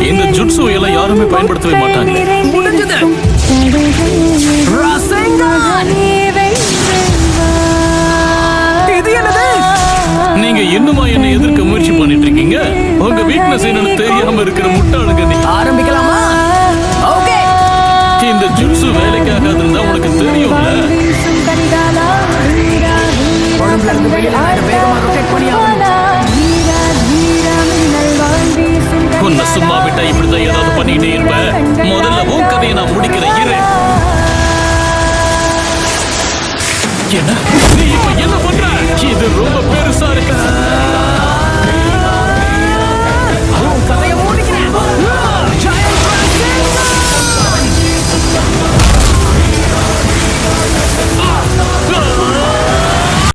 இந்த ஜுட்சு எல்லாம் யாருமே பயன்படுத்தவே மாட்டாங்க. நீங்க இன்னுமா என்ன எதிர்க்க முயற்சி பண்ணிட்டு இருக்கீங்க? உங்க வீக்னஸ் என்னன்னு தெரியாம இருக்கிற முட்டாளுங்க. நீ ஆரம்பிக்கலாமா? ஓகே. இந்த ஜுட்சு வேலைக்காகாதுன்னு தான் உனக்கு தெரியும்ல. உன்னை சும்மா விட்டா இப்படிதான் ஏதாவது பண்ணிட்டே இருப்ப. முதல்ல உன் கதையை நான் முடிக்கிறேன். இரு. என்ன நீ இப்ப என்ன பண்ற?